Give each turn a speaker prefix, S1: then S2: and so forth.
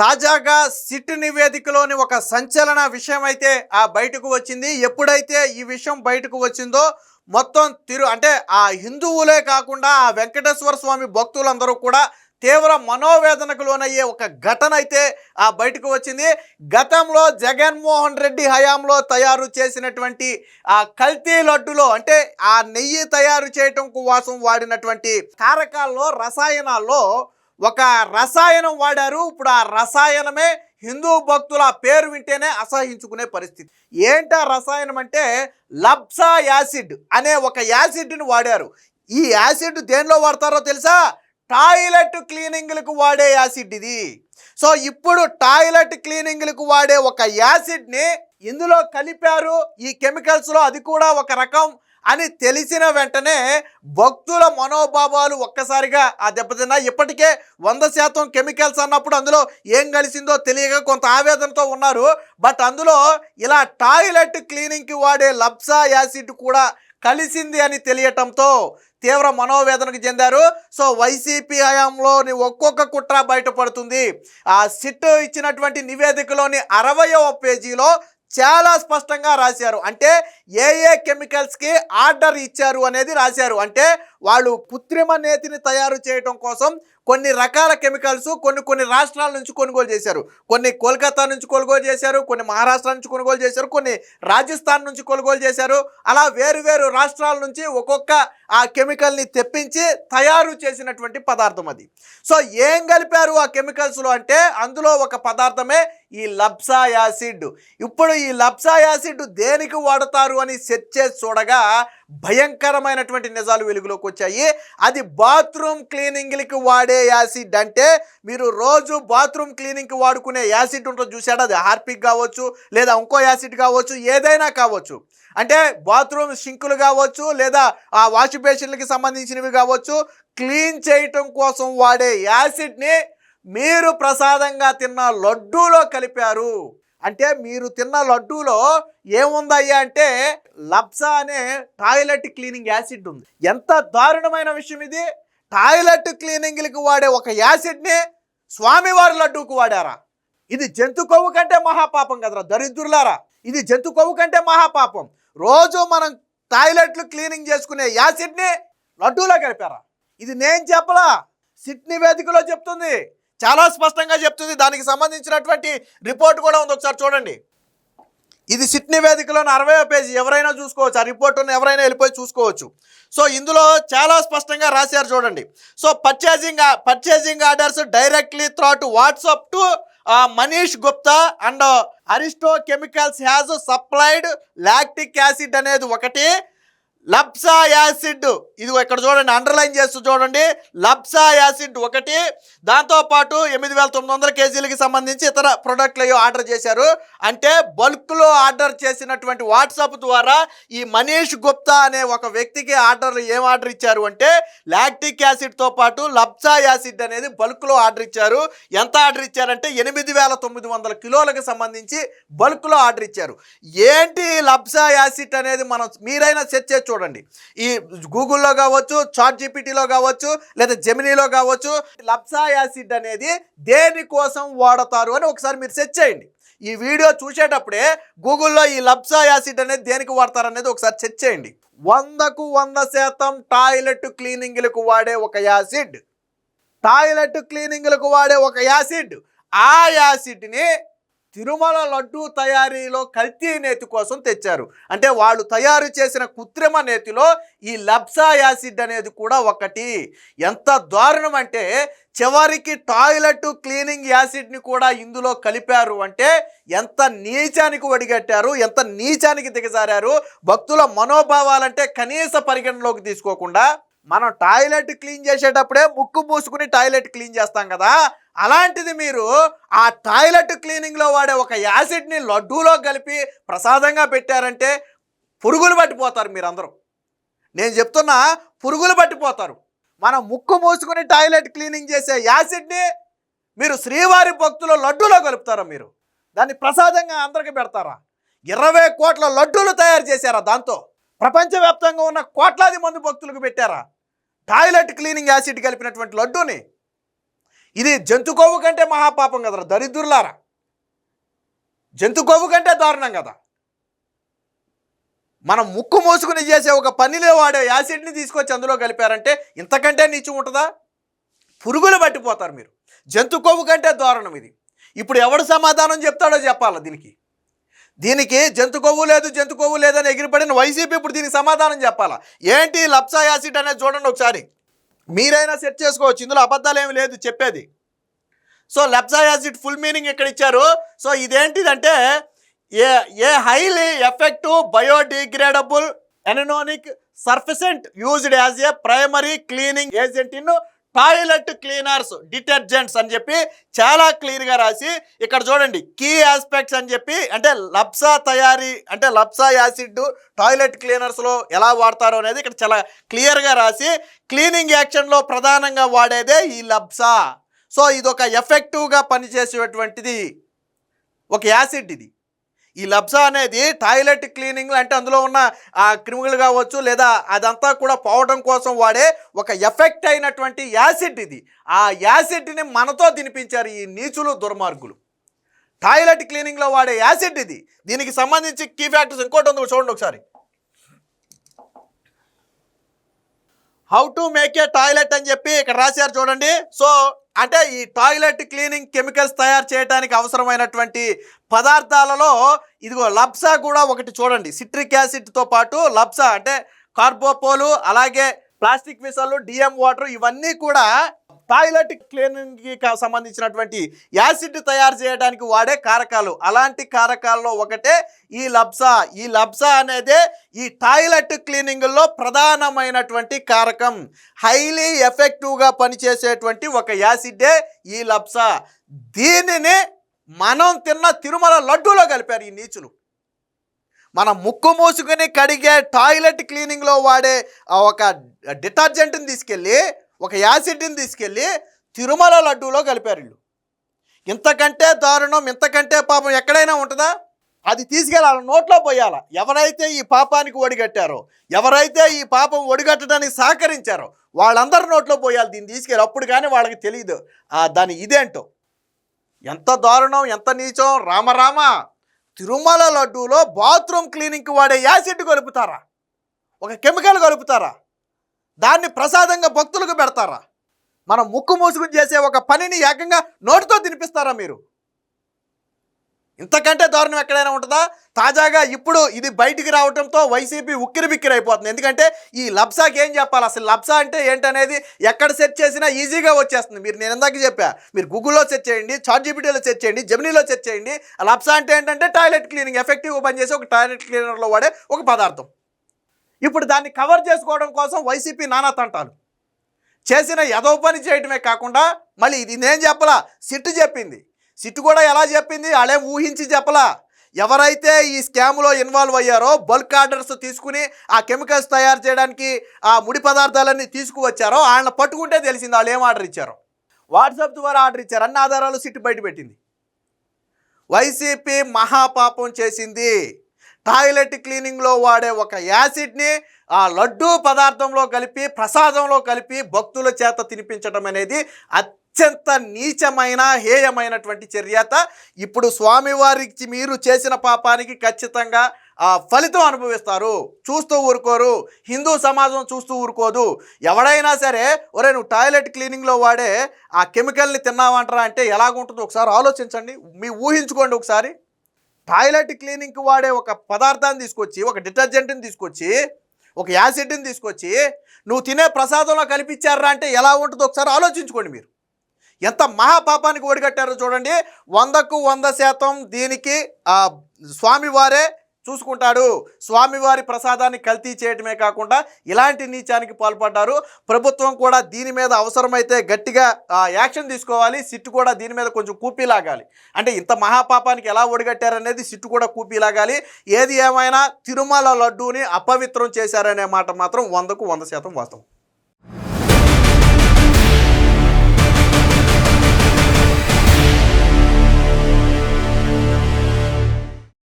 S1: తాజాగా సిట్ నివేదికలోని ఒక సంచలన విషయం అయితే బయటకు వచ్చింది. ఎప్పుడైతే ఈ విషయం బయటకు వచ్చిందో మొత్తం అంటే ఆ హిందువులే కాకుండా ఆ వెంకటేశ్వర స్వామి భక్తులందరూ కూడా తీవ్ర మనోవేదనకు లోనయ్యే ఒక ఘటన అయితే బయటకు వచ్చింది. గతంలో జగన్మోహన్ రెడ్డి హయాంలో తయారు చేసినటువంటి కల్తీ లడ్డులో అంటే ఆ నెయ్యి తయారు చేయటం కోసం వాడినటువంటి కారకాల్లో రసాయనాల్లో ఒక రసాయనం వాడారు. ఇప్పుడు ఆ రసాయనమే హిందూ భక్తుల పేరు వింటేనే అసహించుకునే పరిస్థితి. ఏంటా రసాయనం అంటే లబ్సా యాసిడ్ అనే ఒక యాసిడ్ని వాడారు. ఈ యాసిడ్ దేనిలో వాడతారో తెలుసా? టాయిలెట్ క్లీనింగ్లకు వాడే యాసిడ్ ఇది. సో ఇప్పుడు టాయిలెట్ క్లీనింగ్లకు వాడే ఒక యాసిడ్ని ఇందులో కలిపారు ఈ కెమికల్స్లో, అది కూడా ఒక రకం అని తెలిసిన వెంటనే భక్తుల మనోభావాలు ఒక్కసారిగా దెబ్బతిన్నా. ఇప్పటికే 100% కెమికల్స్ అన్నప్పుడు అందులో ఏం కలిసిందో తెలియక కొంత ఆవేదనతో ఉన్నారు. బట్ అందులో ఇలా టాయిలెట్ క్లీనింగ్కి వాడే లబ్సా యాసిడ్ కూడా కలిసింది అని తెలియటంతో తీవ్ర మనోవేదనకు చెందారు. సో వైసీపీ హయాంలోని ఒక్కొక్క కుట్ర బయటపడుతుంది. ఆ సిట్ ఇచ్చినటువంటి నివేదికలోని 60వ పేజీలో చాలా స్పష్టంగా రాశారు. అంటే ఏ కెమికల్స్కి ఆర్డర్ ఇచ్చారు అనేది రాశారు. అంటే వాళ్ళు కృత్రిమ నేతిని తయారు చేయడం కోసం కొన్ని రకాల కెమికల్స్ కొన్ని రాష్ట్రాల నుంచి కొనుగోలు చేశారు. కొన్ని కోల్కతా నుంచి కొనుగోలు చేశారు, కొన్ని మహారాష్ట్ర నుంచి కొనుగోలు చేశారు, కొన్ని రాజస్థాన్ నుంచి కొనుగోలు చేశారు. అలా వేరు రాష్ట్రాల నుంచి ఒక్కొక్క ఆ కెమికల్ని తెప్పించి తయారు చేసినటువంటి పదార్థం అది. సో ఏం కలిపారు ఆ కెమికల్స్లో అంటే అందులో ఒక పదార్థమే ఈ లబ్సా యాసిడ్. ఇప్పుడు ఈ లబ్సా యాసిడ్ దేనికి వాడతారు అని సెర్చ్ చేసి చూడగా భయంకరమైనటువంటి నిజాలు వెలుగులోకి వచ్చాయి. అది బాత్రూమ్ క్లీనింగ్కి వాడే యాసిడ్. అంటే మీరు రోజు బాత్రూమ్ క్లీనింగ్కి వాడుకునే యాసిడ్ ఉంటుంది చూసాడు, అది హార్పిక్ కావచ్చు లేదా ఇంకో యాసిడ్ కావచ్చు, ఏదైనా కావచ్చు. అంటే బాత్రూమ్ సింకులు కావచ్చు లేదా ఆ వాష్ బేసిన్లకి సంబంధించినవి కావచ్చు, క్లీన్ చేయటం కోసం వాడే యాసిడ్ని మీరు ప్రసాదంగా తిన్న లడ్డూలో కలిపారు. అంటే మీరు తిన్న లడ్డూలో ఏముందయ్యా అంటే లబ్సా అనే టాయిలెట్ క్లీనింగ్ యాసిడ్ ఉంది. ఎంత దారుణమైన విషయం ఇది! టాయిలెట్ క్లీనింగ్లకు వాడే ఒక యాసిడ్ని స్వామివారి లడ్డూకు వాడారా? ఇది జంతు కొవ్వు కంటే మహాపాపం కదరా దరిద్రులారా! ఇది జంతు కొవ్వు కంటే మహాపాపం. రోజు మనం టాయిలెట్లు క్లీనింగ్ చేసుకునే యాసిడ్ని లడ్డూలో కలిపారా? ఇది నేను చెప్పలా, సిట్ నివేదికలో చెప్తుంది, చాలా స్పష్టంగా చెప్తుంది. దానికి సంబంధించినటువంటి రిపోర్ట్ కూడా ఉంది, ఒకసారి చూడండి. ఇది సిట్ నివేదికలోని 60వ పేజీ, ఎవరైనా చూసుకోవచ్చు. ఆ రిపోర్టును ఎవరైనా వెళ్ళిపోయి చూసుకోవచ్చు. సో ఇందులో చాలా స్పష్టంగా రాశారు చూడండి. So purchasing orders directly throughout WhatsApp to Manish Gupta and Aristo chemicals has supplied lactic acid అనేది ఒకటి, లబ్సా యాసిడ్ ఇది ఇక్కడ చూడండి, అండర్లైన్ చేస్తూ చూడండి, లబ్సా యాసిడ్ ఒకటి, దాంతోపాటు 8900 కేజీలకి సంబంధించి ఇతర ప్రొడక్ట్లు ఆర్డర్ చేశారు. అంటే బల్క్లో ఆర్డర్ చేసినటువంటి వాట్సాప్ ద్వారా ఈ మనీష్ గుప్తా అనే ఒక వ్యక్తికి ఏం ఆర్డర్ ఇచ్చారు అంటే లాక్టిక్ యాసిడ్తో పాటు లబ్సా యాసిడ్ అనేది బల్క్లో ఆర్డర్ ఇచ్చారు. ఎంత ఆర్డర్ ఇచ్చారంటే 8900 కిలోలకు సంబంధించి బల్క్లో ఆర్డర్ ఇచ్చారు. ఏంటి లబ్సా యాసిడ్ అనేది మీరైనా సెర్చ్ చేసి చూడండి. ఈ గూగుల్లో కావచ్చు, చాట్ జీపీటీలో కావచ్చు, లేదా జెమినీలో కావచ్చు, లబ్సా యాసిడ్ అనేది దేనికోసం వాడతారు అని ఒకసారి మీరు సెర్చ్ చేయండి. ఈ వీడియో చూసేటప్పుడే గూగుల్లో ఈ లబ్సా యాసిడ్ అనేది దేనికి వాడతారు అనేది ఒకసారి సెర్చ్ చేయండి. 100కు 100% టాయిలెట్ క్లీనింగ్లకు వాడే ఒక యాసిడ్, టాయిలెట్ క్లీనింగ్లకు వాడే ఒక యాసిడ్. ఆ యాసిడ్ని తిరుమల లడ్డూ తయారీలో కల్తీ నేతి కోసం తెచ్చారు. అంటే వాళ్ళు తయారు చేసిన కృత్రిమ నేతిలో ఈ లబ్సా యాసిడ్ అనేది కూడా ఒకటి. ఎంత దారుణం అంటే చివరికి టాయిలెట్ క్లీనింగ్ యాసిడ్ని కూడా ఇందులో కలిపారు. అంటే ఎంత నీచానికి ఒడిగట్టారు, ఎంత నీచానికి దిగజారారు. భక్తుల మనోభావాలంటే కనీస పరిగణలోకి తీసుకోకుండా మనం టాయిలెట్ క్లీన్ చేసేటప్పుడే ముక్కు మూసుకుని టాయిలెట్ క్లీన్ చేస్తాం కదా, అలాంటిది మీరు ఆ టాయిలెట్ క్లీనింగ్లో వాడే ఒక యాసిడ్ని లడ్డూలో కలిపి ప్రసాదంగా పెట్టారంటే పురుగులు పట్టిపోతారు మీరందరూ. నేను చెప్తున్నా, పురుగులు పట్టిపోతారు. మనం ముక్కు మూసుకుని టాయిలెట్ క్లీనింగ్ చేసే యాసిడ్ని మీరు శ్రీవారి భక్తుల లడ్డూలో కలుపుతారా? మీరు దాన్ని ప్రసాదంగా అందరికీ పెడతారా? 20 కోట్ల లడ్డూలు తయారు చేశారా? దాంతో ప్రపంచవ్యాప్తంగా ఉన్న కోట్లాది మంది భక్తులకు పెట్టారా టాయిలెట్ క్లీనింగ్ యాసిడ్ కలిపినటువంటి లడ్డూని? ఇది జంతు కొవ్వు కంటే మహాపాపం కదరా దరిద్రులారా, జంతు కొవ్వు కంటే దారుణం కదా. మనం ముక్కు మూసుకుని చేసే ఒక పనిలో వాడే యాసిడ్ని తీసుకొచ్చి అందులో కలిపారంటే ఇంతకంటే నీచం ఉంటుందా? పురుగులు పట్టిపోతారు మీరు. జంతు కొవ్వు కంటే దారుణం ఇది. ఇప్పుడు ఎవడు సమాధానం చెప్తాడో చెప్పాలి దీనికి జంతు కొవ్వు లేదు, జంతు కొవ్వు లేదని ఎగిరిపడిన వైసీపీ ఇప్పుడు దీనికి సమాధానం చెప్పాలా. ఏంటి లప్సా యాసిడ్ అనేది చూడండి ఒకసారి, మీరైనా సెట్ చేసుకోవచ్చు, ఇందులో అబద్ధాలు ఏమి లేదు చెప్పేది. So LABSA acid full meaning ఇక్కడ ఇచ్చారు. సో ఇదేంటిదంటే a highly effective biodegradable anionic surfactant used as a primary cleaning agent in toilet cleaners detergents అని చెప్పి చాలా క్లియర్గా రాసి ఇక్కడ చూడండి కీ ఆస్పెక్ట్స్ అని చెప్పి, అంటే లప్సా తయారీ అంటే లప్సా యాసిడ్ టాయిలెట్ క్లీనర్స్లో ఎలా వాడతారో అనేది ఇక్కడ చాలా క్లియర్గా రాసి, క్లీనింగ్ యాక్షన్లో ప్రధానంగా వాడేదే ఈ లప్సా. సో ఇది ఒక ఎఫెక్టివ్గా పనిచేసేటువంటిది ఒక యాసిడ్ ఇది. ఈ లప్సా అనేది టాయిలెట్ క్లీనింగ్ అంటే అందులో ఉన్న ఆ క్రిములు కావచ్చు లేదా అదంతా కూడా పోవడం కోసం వాడే ఒక ఎఫెక్ట్ అయినటువంటి యాసిడ్ ఇది. ఆ యాసిడ్ని మనతో తినిపించారు ఈ నీచులు దుర్మార్గులు. టాయిలెట్ క్లీనింగ్లో వాడే యాసిడ్ ఇది. దీనికి సంబంధించి కీ ఫ్యాక్టర్స్ ఇంకోటి ఉంది చూడండి ఒకసారి. How to make a toilet అని చెప్పి ఇక్కడ రాశారు చూడండి. సో అంటే ఈ టాయిలెట్ క్లీనింగ్ కెమికల్స్ తయారు చేయడానికి అవసరమైనటువంటి పదార్థాలలో ఇదిగో లప్సా కూడా ఒకటి చూడండి. సిట్రిక్ యాసిడ్తో పాటు లప్సా అంటే కార్బోపోలు, అలాగే ప్లాస్టిక్ విసలు, డిఎం వాటర్, ఇవన్నీ కూడా టాయిలెట్ క్లీనింగ్కి సంబంధించినటువంటి యాసిడ్ తయారు చేయడానికి వాడే కారకాలు. అలాంటి కారకాల్లో ఒకటే ఈ లప్సా. ఈ లప్సా అనేది ఈ టాయిలెట్ క్లీనింగ్లో ప్రధానమైనటువంటి కారకం. హైలీ ఎఫెక్టివ్గా పనిచేసేటువంటి ఒక యాసిడే ఈ లప్సా. దీనిని మనం తిన్న తిరుమల లడ్డూలో కలిపారు ఈ నీచులు. మనం ముక్కు మూసుకుని కడిగే టాయిలెట్ క్లీనింగ్లో వాడే ఒక డిటర్జెంట్ని తీసుకెళ్ళి, ఒక యాసిడ్ని తీసుకెళ్ళి తిరుమల లడ్డూలో కలిపారు వీళ్ళు. ఇంతకంటే దారుణం, ఇంతకంటే పాపం ఎక్కడైనా ఉంటుందా? అది తీసుకెళ్ళాలి, నోట్లో పోయాల. ఎవరైతే ఈ పాపానికి ఒడిగట్టారో, ఎవరైతే ఈ పాపం ఒడిగట్టడానికి సహకరించారో వాళ్ళందరూ నోట్లో పోయాలి దీన్ని తీసుకెళ్ళి. అప్పుడు కానీ వాళ్ళకి తెలియదు దాని ఇదేంటో. ఎంత దారుణం, ఎంత నీచం. రామరామ, తిరుమల లడ్డూలో బాత్రూమ్ క్లీనింగ్కి వాడే యాసిడ్ కలుపుతారా? ఒక కెమికల్ కలుపుతారా? దాన్ని ప్రసాదంగా భక్తులకు పెడతారా? మనం ముక్కు మూసుకుని చేసే ఒక పనిని ఏకంగా నోటితో తినిపిస్తారా మీరు? ఇంతకంటే దారుణం ఎక్కడైనా ఉంటుందా? తాజాగా ఇప్పుడు ఇది బయటికి రావడంతో వైసీపీ ఉక్కిరి బిక్కిరి అయిపోతుంది. ఎందుకంటే ఈ లప్సాకి ఏం చెప్పాలి, అసలు లప్సా అంటే ఏంటనేది ఎక్కడ సెర్చ్ చేసినా ఈజీగా వచ్చేస్తుంది. నేను ఇందాక చెప్పా, మీరు గూగుల్లో సెర్చ్ చేయండి, చాట్‌జీపీటీలో సెర్చ్ చేయండి, జెమినీలో సెర్చ్ చేయండి. లప్సా అంటే ఏంటంటే టాయిలెట్ క్లీనింగ్ ఎఫెక్టివ్గా పనిచేసే ఒక టాయిలెట్ క్లీనర్లో వాడే ఒక పదార్థం. ఇప్పుడు దాన్ని కవర్ చేసుకోవడం కోసం వైసీపీ నానా తంటాలు చేసిన ఏదో పని చేయటమే కాకుండా మళ్ళీ ఇది నేను చెప్పలా, సిట్టు చెప్పింది. సిట్టు కూడా ఎలా చెప్పింది, వాళ్ళేం ఊహించి చెప్పలా. ఎవరైతే ఈ స్కామ్లో ఇన్వాల్వ్ అయ్యారో, బల్క్ ఆర్డర్స్ తీసుకుని ఆ కెమికల్స్ తయారు చేయడానికి ఆ ముడి పదార్థాలన్నీ తీసుకువచ్చారో వాళ్ళని పట్టుకుంటే తెలిసింది వాళ్ళు ఏం ఆర్డర్ ఇచ్చారో. వాట్సాప్ ద్వారా ఆర్డర్ ఇచ్చారు, అన్ని ఆధారాలు సిట్టు బయట పెట్టింది. వైసీపీ మహాపాపం చేసింది. టాయిలెట్ క్లీనింగ్లో వాడే ఒక యాసిడ్ని ఆ లడ్డూ పదార్థంలో కలిపి, ప్రసాదంలో కలిపి భక్తుల చేత తినిపించడం అనేది అత్యంత నీచమైన, హేయమైనటువంటి చర్యత. ఇప్పుడు స్వామివారికి మీరు చేసిన పాపానికి ఖచ్చితంగా ఫలితం అనుభవిస్తారు. చూస్తూ ఊరుకోరు, హిందూ సమాజం చూస్తూ ఊరుకోదు. ఎవడైనా సరే, ఒరే నువ్వు టాయిలెట్ క్లీనింగ్లో వాడే ఆ కెమికల్ని తిన్నావంటారా అంటే ఎలాగుంటుందో ఒకసారి ఆలోచించండి, మీ ఊహించుకోండి ఒకసారి. టాయిలెట్ క్లీనింగ్కి వాడే ఒక పదార్థాన్ని తీసుకొచ్చి, ఒక డిటర్జెంట్ని తీసుకొచ్చి, ఒక యాసిడ్ని తీసుకొచ్చి నువ్వు తినే ప్రసాదంలో కల్పించారా అంటే ఎలా ఉంటుందో ఒకసారి ఆలోచించుకోండి మీరు. ఎంత మహాపాపానికి ఒడిగట్టారో చూడండి. 100కు 100% దీనికి స్వామివారే చూసుకుంటాడు. స్వామివారి ప్రసాదాన్ని కల్తీ చేయటమే కాకుండా ఇలాంటి నీచానికి పాల్పడ్డారు. ప్రభుత్వం కూడా దీని మీద అవసరమైతే గట్టిగా యాక్షన్ తీసుకోవాలి. సిట్టు కూడా దీని మీద కొంచెం కూపీలాగాలి. అంటే ఇంత మహాపాపానికి ఎలా ఒడిగట్టారనేది సిట్టు కూడా కూపీలాగాలి. ఏది ఏమైనా తిరుమల లడ్డూని అపవిత్రం చేశారనే మాట మాత్రం 100కు 100% వాస్తవం.